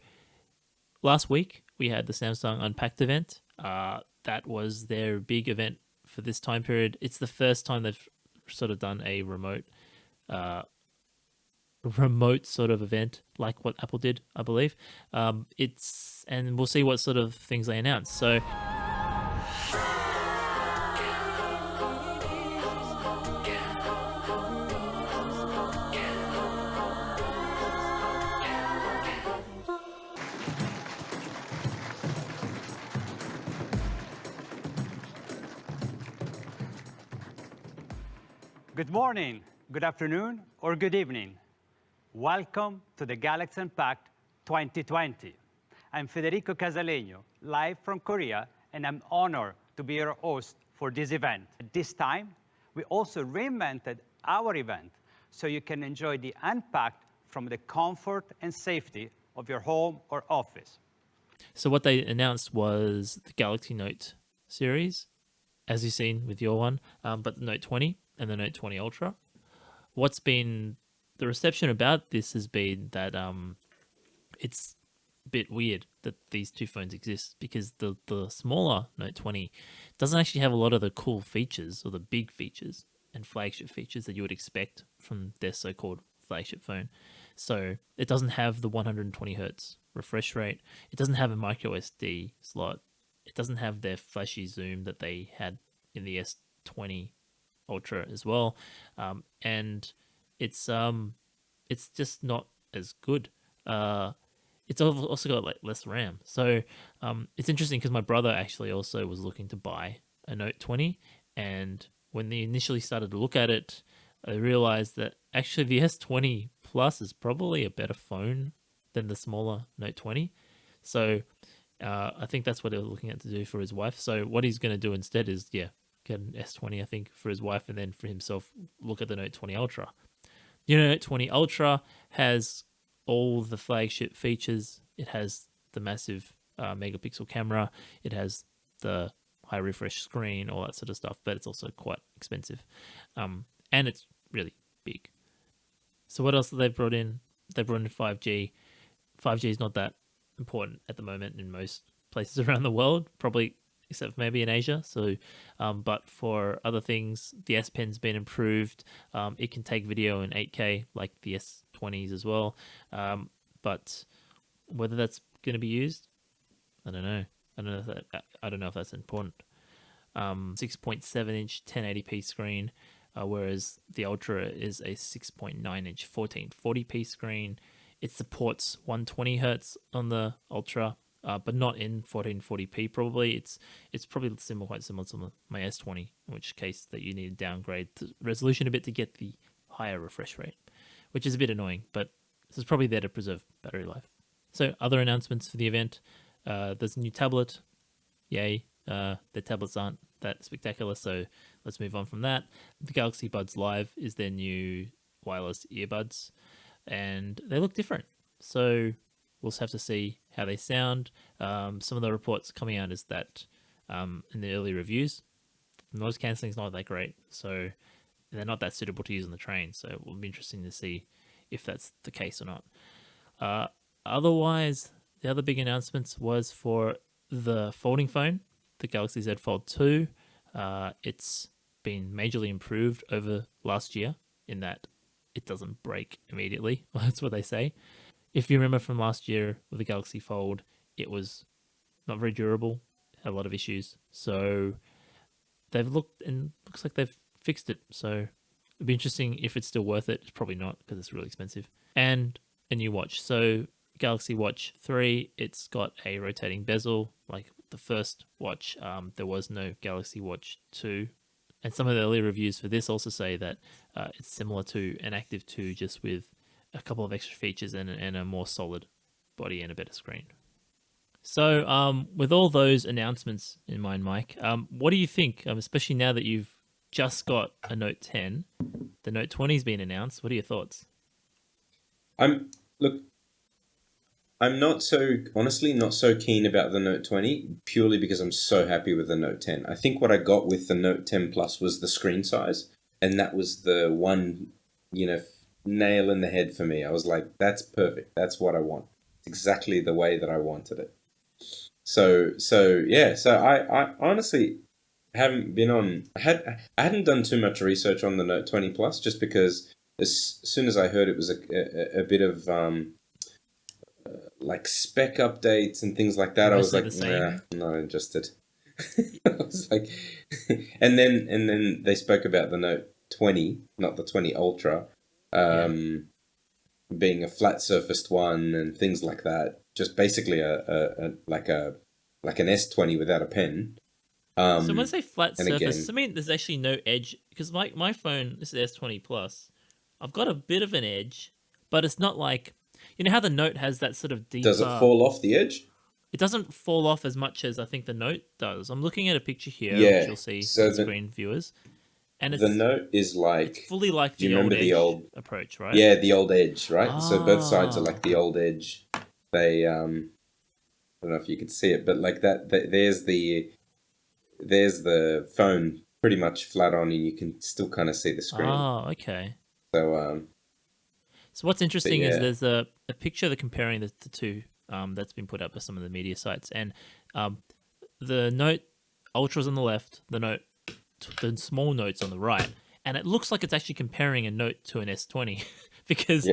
last week we had the Samsung Unpacked event. That was their big event for this time period. It's the first time they've sort of done a uh, remote sort of event like what Apple did, I believe. And we'll see what sort of things they announce. So Good morning, good afternoon, or good evening. Welcome to the Galaxy Unpacked 2020. I'm Federico Casaleño, live from Korea, and I'm honored to be your host for this event. At this time, we also reinvented our event so you can enjoy the Unpacked from the comfort and safety of your home or office. So what they announced was the Galaxy Note series, as you've seen with your one, but the Note 20 and the Note 20 Ultra. What's been the reception about this has been that it's a bit weird that these two phones exist, because the smaller Note 20 doesn't actually have a lot of the cool features or the big features and flagship features that you would expect from their so-called flagship phone. So it doesn't have the 120 hertz refresh rate. It doesn't have a micro SD slot. It doesn't have their flashy zoom that they had in the S20 Ultra as well, and it's just not as good. It's also got like less RAM, so it's interesting because my brother actually also was looking to buy a Note 20, and when they initially started to look at it, I realized that actually the S20 Plus is probably a better phone than the smaller Note 20. So I think that's what they were looking at to do for his wife. So what he's going to do instead is, yeah, get an S20, I think, for his wife, and then for himself, look at the Note 20 Ultra. The Note 20 Ultra has all the flagship features. It has the massive megapixel camera. It has the high refresh screen, all that sort of stuff, but it's also quite expensive. And it's really big. So what else have they brought in? They brought in 5G. 5G is not that important at the moment in most places around the world, probably except maybe in Asia. So, but for other things, the S Pen's been improved. It can take video in 8K like the S20s as well. But whether that's going to be used, I don't know. I don't know if that's important. 6.7-inch 1080p screen, whereas the Ultra is a 6.9-inch 1440p screen. It supports 120 hertz on the Ultra, but not in 1440p. Probably it's probably quite similar to my S20, in which case that you need to downgrade the resolution a bit to get the higher refresh rate, which is a bit annoying. But this is probably there to preserve battery life. So other announcements for the event: there's a new tablet. Yay! The tablets aren't that spectacular, so let's move on from that. The Galaxy Buds Live is their new wireless earbuds, and they look different. So we'll have to see how they sound. Some of the reports coming out is that in the early reviews, noise cancelling is not that great, so they're not that suitable to use on the train. So it will be interesting to see if that's the case or not. Otherwise, the other big announcements was for the folding phone, the Galaxy Z Fold 2. It's been majorly improved over last year in that it doesn't break immediately. That's what they say. If you remember from last year with the Galaxy Fold, it was not very durable, had a lot of issues. So they've looked and looks like they've fixed it. So it'd be interesting if it's still worth it. It's probably not because it's really expensive. And a new watch. So Galaxy Watch 3, it's got a rotating bezel like the first watch. There was no Galaxy Watch 2. And some of the early reviews for this also say that it's similar to an Active 2, just with a couple of extra features and a more solid body and a better screen. So with all those announcements in mind, Mike, what do you think, especially now that you've just got a Note 10, the Note 20's been announced. What are your thoughts? I'm not so keen about the Note 20 purely because I'm so happy with the Note 10. I think what I got with the Note 10 Plus was the screen size, and that was the one, nail in the head for me. I was like, that's perfect. That's what I want. It's exactly the way that I wanted it. So I honestly haven't been on. I hadn't done too much research on the Note 20 Plus just because as soon as I heard it was a bit of like spec updates and things like that, I was like, nah, I'm not interested. I was like, and then they spoke about the Note 20, not the 20 Ultra, being a flat surfaced one and things like that. Just basically like an S20 without a pen. So when I say flat surface, I mean there's actually no edge, because my phone, this is S20 Plus, I've got a bit of an edge, but it's not like, you know how the Note has that sort of deeper... Does it fall off the edge? It doesn't fall off as much as I think the Note does. I'm looking at a picture here, which you'll see on screen, viewers. And it's, the Note is like... It's fully like the old approach, right? Yeah, the old edge, right? So both sides are like the old edge. They, I don't know if you could see it, but like that there's the phone pretty much flat on, and you can still kind of see the screen. Oh, okay. So what's interesting is there's a picture that comparing the two that's been put up by some of the media sites, and the Note Ultra's on the left, the small Note's on the right, and it looks like it's actually comparing a Note to an S20 because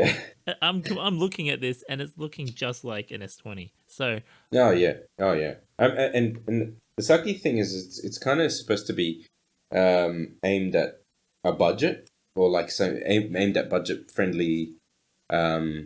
I'm looking at this and it's looking just like an S20. So and the sucky thing is it's kind of supposed to be aimed at a budget, or like aimed at budget friendly. A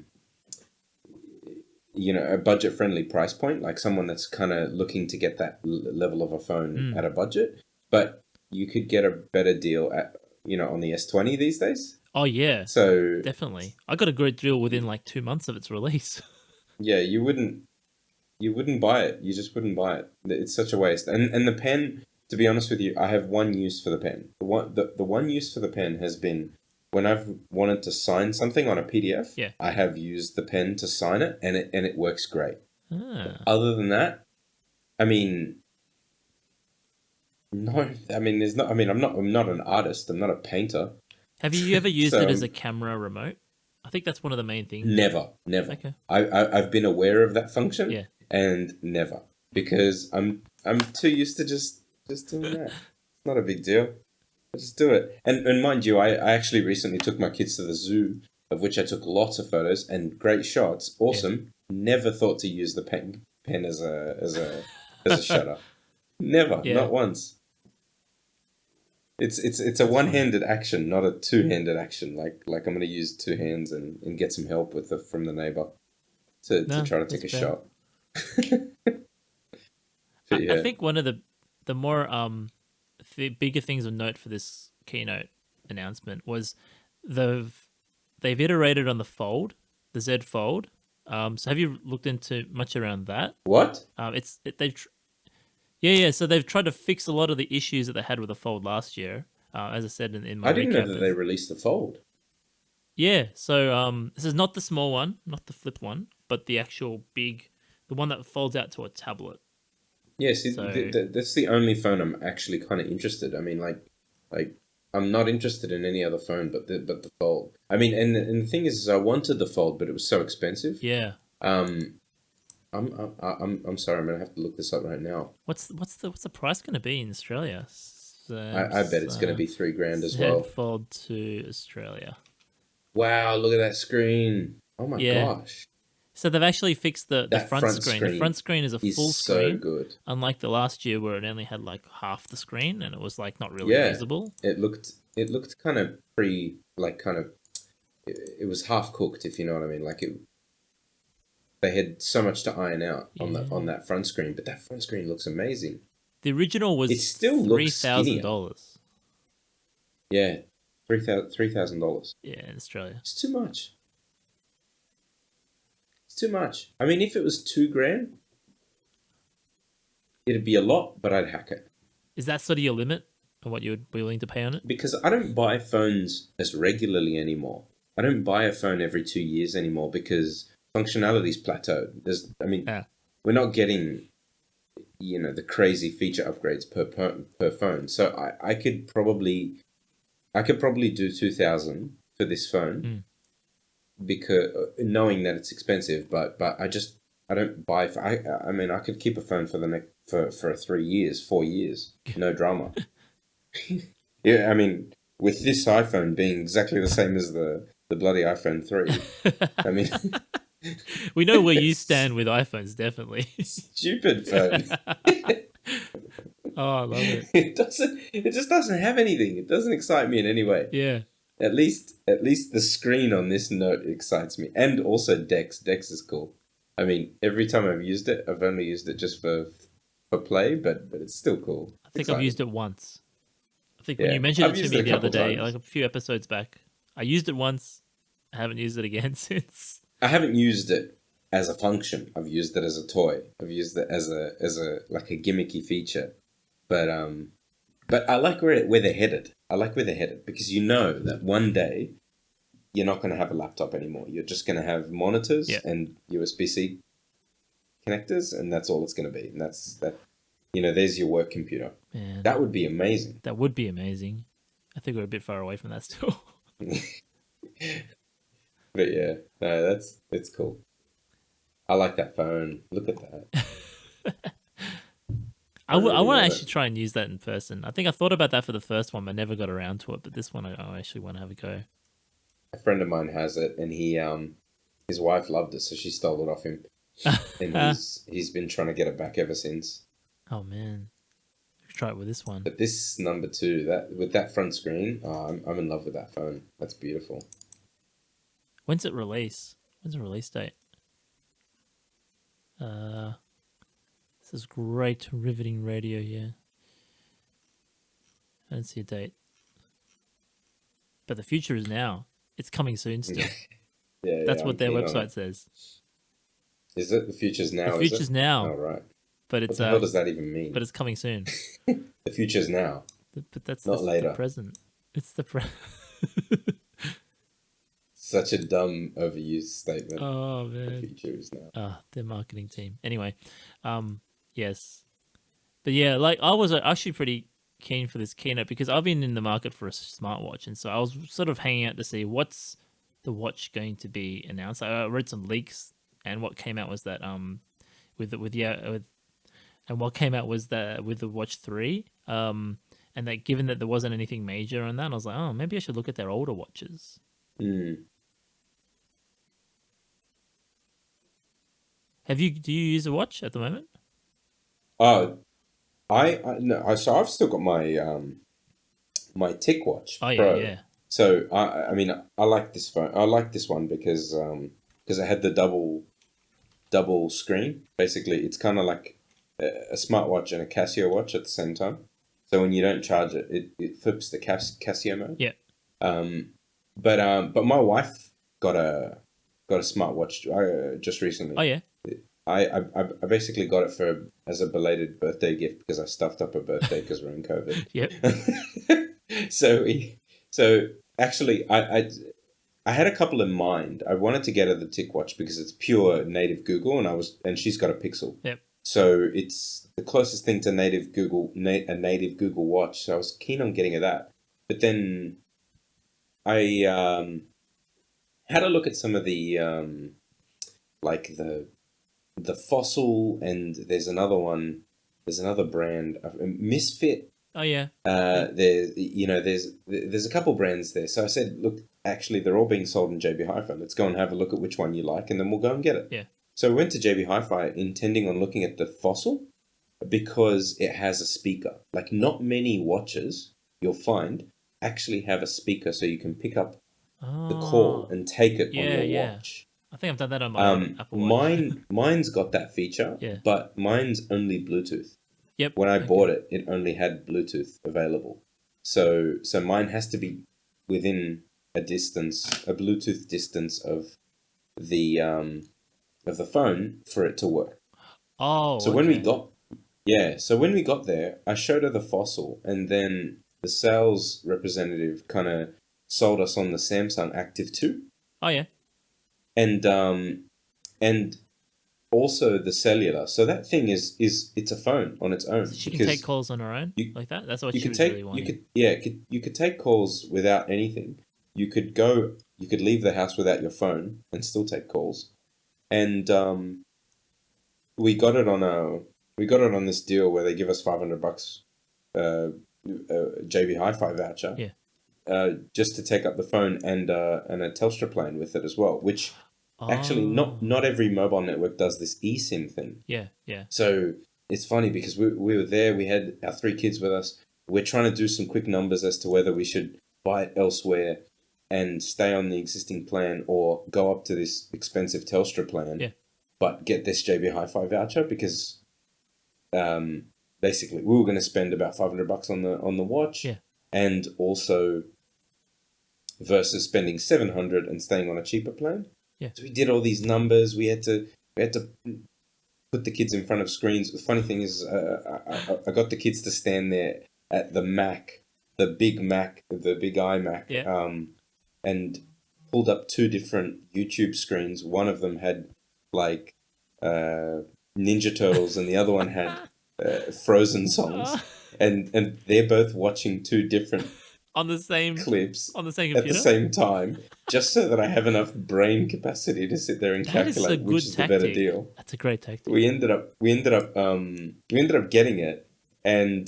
budget friendly price point, like someone that's kind of looking to get that level of a phone at a budget, but you could get a better deal at on the S20 these days. Oh yeah, so definitely. I got a great deal within like 2 months of its release. Yeah, you wouldn't buy it. You just wouldn't buy it. It's such a waste. And the pen, to be honest with you, I have one use for the pen. The one use for the pen has been when I've wanted to sign something on a PDF. Yeah. I have used the pen to sign it, and it works great. Ah. Other than that, I mean, no. I mean, there's not. I mean, I'm not an artist. I'm not a painter. Have you ever used So it as a camera remote? I think that's one of the main things. never. Okay. I've been aware of that function, Yeah. and never, because I'm too used to just doing that. It's not a big deal. I just do it. And mind you, I actually recently took my kids to the zoo, of which I took lots of photos and great shots. Awesome. Never thought to use the pen as a shutter. Never, Yeah. not once. It's a That's one-handed action, not a two-handed action. Like I'm gonna use two hands and get some help from the neighbor to No, try to that's take a fair. shot. But I yeah. think one of the more the bigger things of note for this keynote announcement was they've iterated on the Fold, the Z Fold. So have you looked into much around that? What? Yeah. So they've tried to fix a lot of the issues that they had with the Fold last year. As I said in my I didn't know recap. that they released the Fold. Yeah. So this is not the small one, not the flip one, but the actual big, the one that folds out to a tablet. Yeah, see, So- that's the only phone I'm actually kind of interested. I mean, like I'm not interested in any other phone but the Fold. I mean, and the thing is I wanted the Fold, but it was so expensive. Yeah. I'm sorry, I'm gonna have to look this up right now. What's the price going to be in Australia? I bet it's gonna be $3,000 as well. Fold to Australia. Wow, look at that screen! Oh my Yeah. gosh, So they've actually fixed the that front screen. The front screen is a is full so screen, good. unlike the last year where it only had like half the screen and it was like not really Yeah. usable. It looked kind of it was half cooked, if you know what I mean. Like they had so much to iron out on that front screen, but that front screen looks amazing. The original was It still looks $3,000. Yeah, $3,000. Yeah, in Australia. It's too much. It's too much. I mean, if it was $2,000, it'd be a lot, but I'd hack it. Is that sort of your limit on what you'd be willing to pay on it? Because I don't buy phones as regularly anymore. I don't buy a phone every 2 years anymore because functionality's plateaued. We're not getting, the crazy feature upgrades per phone. So I could probably do 2,000 for this phone, because knowing that it's expensive, but I don't buy. I mean, I could keep a phone for 3 years, 4 years, no drama. Yeah, I mean, with this iPhone being exactly the same as the bloody iPhone 3, I mean, We know where you stand with iPhones, definitely. stupid phone. Oh, I love it. It just doesn't have anything. It doesn't excite me in any way. Yeah. At least the screen on this Note excites me, and also Dex. Dex is cool. I mean, every time I've used it, I've only used it just for play, but it's still cool. I think I've used it once. I think when Yeah, you mentioned I've it to used me it a the other couple day, times. like a few episodes back, I used it once. I haven't used it again since. I haven't used it as a function. I've used it as a toy. I've used it as a like a gimmicky feature. But I like where they're headed. I like where they're headed because you know that one day you're not going to have a laptop anymore. You're just going to have monitors and USB-C connectors, and that's all it's going to be. And that's that. There's your work computer. Man, That would be amazing. that would be amazing. I think we're a bit far away from that still. But yeah, no, it's cool. I like that phone. Look at that. I really want love to it. actually try and use that in person. I think I thought about that for the first one, but never got around to it. But this one, I actually want to have a go. A friend of mine has it, and his wife loved it, so she stole it off him, and he's been trying to get it back ever since. Oh man, try it with this one. But this number 2, that with that front screen, I'm in love with that phone. That's beautiful. When's it release? When's the release date? This is great riveting radio here. I don't see a date. But the future is now. It's coming soon still. Yeah, That's I'm what their keen on whetite it. says. Is it the future's now? The future's is it? now. Oh right. But What it's the hell does that even mean? but it's coming soon. The future's now. But that's Not the later. present. It's the Such a dumb, overused statement. Oh The man. future is now. Their marketing team. Anyway, yes. But yeah, like I was actually pretty keen for this keynote because I've been in the market for a smartwatch, and so I was sort of hanging out to see what's the watch going to be announced. I read some leaks, and what came out was that and what came out was that with the Watch 3, and that given that there wasn't anything major on that, I was like, oh, maybe I should look at their older watches. Mm. Do you use a watch at the moment? Oh, I no, so I've still got my Tick Watch Oh yeah, Pro. yeah, So I mean I like this phone. I like this one because it had the double screen. Basically, it's kind of like a smartwatch and a Casio watch at the same time. So when you don't charge it, it flips the Casio mode. yeah. But my wife got a smartwatch just recently. Oh yeah, I basically got it as a belated birthday gift because I stuffed up her birthday because we're in COVID. yep. So actually I had a couple in mind. I wanted to get her the Tick Watch because it's pure native Google, and she's got a Pixel. Yep. So it's the closest thing to native Google, a native Google Watch. So I was keen on getting her that, but then I had a look at some of the like the Fossil, and there's another one. There's another brand, Misfit. Oh yeah. There's a couple brands there. So I said, look, actually, they're all being sold in JB Hi-Fi. Let's go and have a look at which one you like, and then we'll go and get it. Yeah. So we went to JB Hi-Fi intending on looking at the Fossil because it has a speaker. Like, not many watches you'll find actually have a speaker so you can pick up the call and take it on your watch. I think I've done that on my Apple Watch. Mine's got that feature, Yeah. but mine's only Bluetooth. Yep. When I bought it, it only had Bluetooth available. So mine has to be within a Bluetooth distance of the phone for it to work. Oh. So when we got there, I showed her the Fossil, and then the sales representative kind of sold us on the Samsung Active 2. Oh yeah. And also the cellular. So that thing is it's a phone on its own. She can take calls on her own like that. That's what she was really wanting. You could take calls without anything. You could leave the house without your phone and still take calls. And we got it on this deal where they give us $500 JB Hi-Fi voucher. Yeah. Just to take up the phone and a Telstra plan with it as well, which actually not every mobile network does this eSIM thing. Yeah, yeah. So it's funny because we were there, we had our 3 kids with us. We're trying to do some quick numbers as to whether we should buy it elsewhere and stay on the existing plan or go up to this expensive Telstra plan, but get this JB Hi-Fi voucher because basically we were going to spend about $500 on the watch. Yeah. And also versus spending $700 and staying on a cheaper plan. Yeah. So we did all these numbers. We had to put the kids in front of screens. The funny thing is, I got the kids to stand there at the Mac, the big iMac, and pulled up 2 different YouTube screens. One of them had like Ninja Turtles, and the other one had Frozen songs. And they're both watching 2 different on the same clips on the same computer at the same time, just so that I have enough brain capacity to sit there and calculate which is the better deal. That's a great tactic. We ended up getting it, and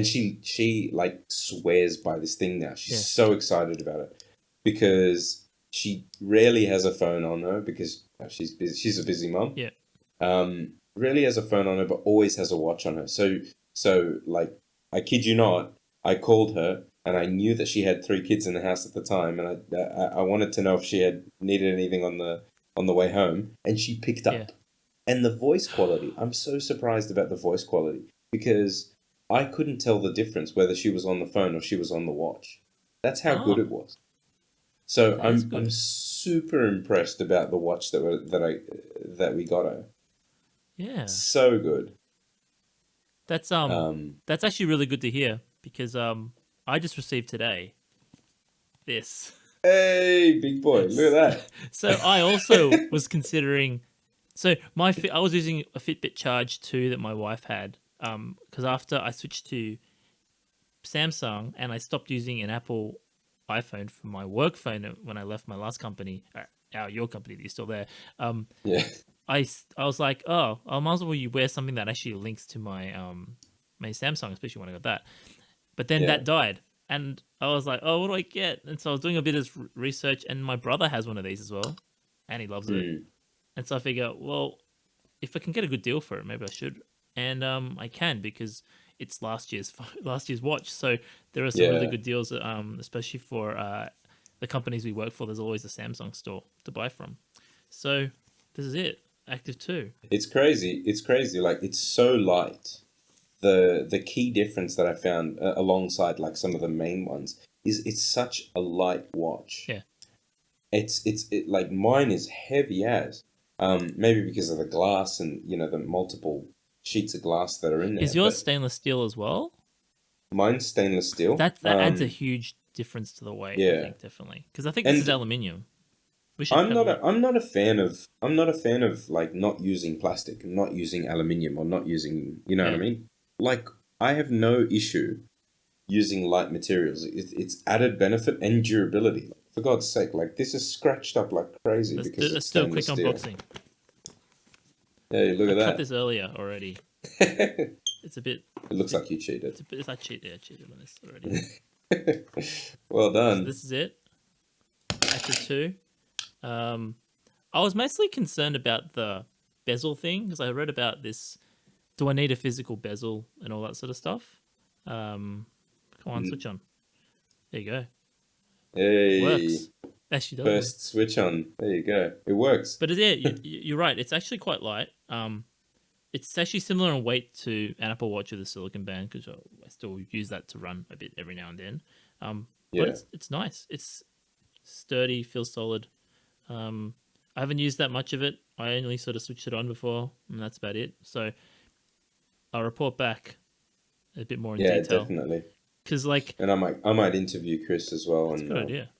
she like swears by this thing now. She's so excited about it because she rarely has a phone on her because she's busy. She's a busy mom. Yeah. Rarely has a phone on her, but always has a watch on her. So like, I kid you not, I called her and I knew that she had 3 kids in the house at the time, and I wanted to know if she had needed anything on the way home, and she picked up. Yeah. And the voice quality, I'm so surprised about the voice quality because I couldn't tell the difference whether she was on the phone or she was on the watch. That's how good it was. So I'm super impressed about the watch that we got her. Yeah. So good. That's actually really good to hear because I just received today this. Hey, big boy, look at that. So I also was considering. So I was using a Fitbit Charge 2 that my wife had, because after I switched to Samsung and I stopped using an Apple iPhone for my work phone when I left my last company, your company, you're still there. Yeah. I was like, oh, I might as well you wear something that actually links to my my Samsung, especially when I got that. But then that died, and I was like, oh, what do I get? And so I was doing a bit of research, and my brother has one of these as well, and he loves it. And so I figure, well, if I can get a good deal for it, maybe I should. And I can, because it's last year's watch. So there are some really good deals, especially for the companies we work for. There's always a Samsung store to buy from. So this is it. Active 2. It's crazy. It's crazy. Like, it's so light. The key difference that I found alongside like some of the main ones is it's such a light watch. Yeah. It's like mine is heavy as. Maybe because of the glass and the multiple sheets of glass that are in there. Is yours stainless steel as well? Mine's stainless steel. That adds a huge difference to the weight. I think definitely, because I think this is aluminium. I'm not a fan of like not using plastic, not using aluminium, or not using what I mean. Like, I have no issue using light materials. It's added benefit and durability. For God's sake, like, this is scratched up like crazy because it's still quick steel. unboxing. Yeah, look at that. I cut this earlier already. It's a bit. It looks like you cheated. I cheated on this already. Well done. So this is it. Active 2. I was mostly concerned about the bezel thing, because I read about this. Do I need a physical bezel and all that sort of stuff? Come on, switch on. There you go. Hey, it works. Actually, does first switch on. There you go. It works. But you're right. It's actually quite light. It's actually similar in weight to an Apple Watch with a silicon band, because I still use that to run a bit every now and then. But it's nice. It's sturdy, feels solid. I haven't used that much of it. I only sort of switched it on before, and that's about it. So I'll report back a bit more in detail. Yeah, definitely. Because and I might interview Chris as well. That's a good idea.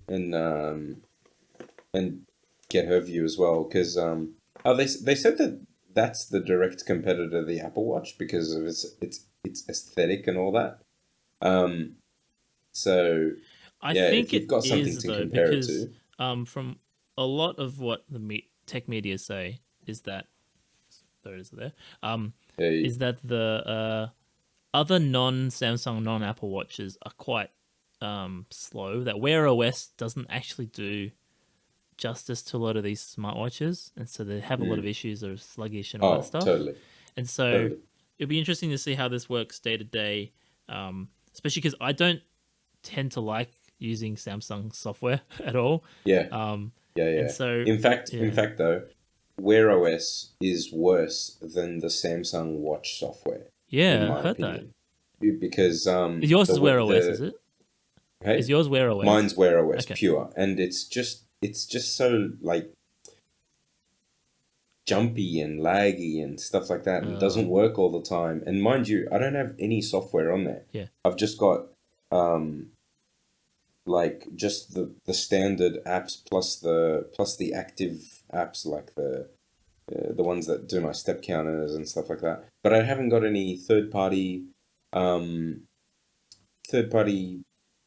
And get her view as well, because they said that that's the direct competitor to the Apple Watch because of its aesthetic and all that. So I think if you've got something to compare it to. From a lot of what the tech media say is that is that the other non-Samsung, non-Apple watches are quite slow. That Wear OS doesn't actually do justice to a lot of these smartwatches, and so they have a lot of issues. They're sluggish and all that stuff. Totally. And so it'll be interesting to see how this works day to day, especially because I don't tend to like using Samsung software at all. Yeah. And so, in fact, though, Wear OS is worse than the Samsung Watch software. Yeah, I heard that. Because yours is Wear OS, is it? Hey? Is yours Wear OS? Mine's Wear OS pure, and it's just so like jumpy and laggy and stuff like that, and it doesn't work all the time. And mind you, I don't have any software on there. Yeah, I've just got like just the standard apps plus the active apps, like the ones that do my step counters and stuff like that. But I haven't got any third party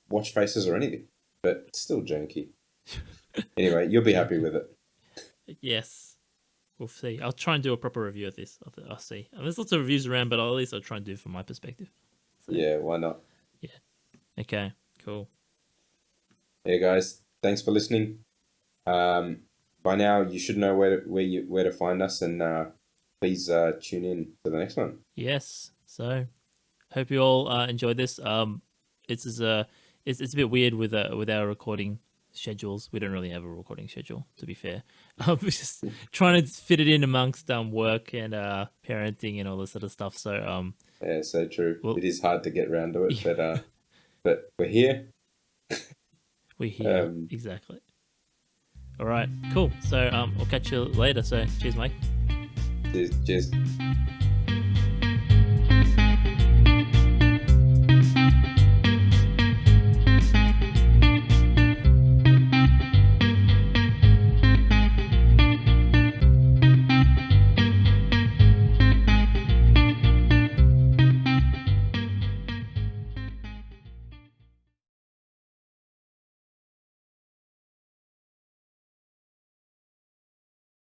watch faces or anything. But it's still janky. Anyway, you'll be happy with it. Yes. We'll see. I'll try and do a proper review of this. I'll see. There's lots of reviews around, but at least I'll try and do it from my perspective. So, yeah, why not? Yeah. Okay, cool. Hey guys, thanks for listening. By now you should know where to find us, and please tune in to the next one. Yes. So hope you all enjoyed this. It's a bit weird with our recording schedules. We don't really have a recording schedule, to be fair. We're just trying to fit it in amongst work and parenting and all this sort of stuff. So yeah, so true. Well, it is hard to get around to it, but we're here. We're here, exactly. All right, cool. So we'll catch you later. So cheers, Mike. Cheers.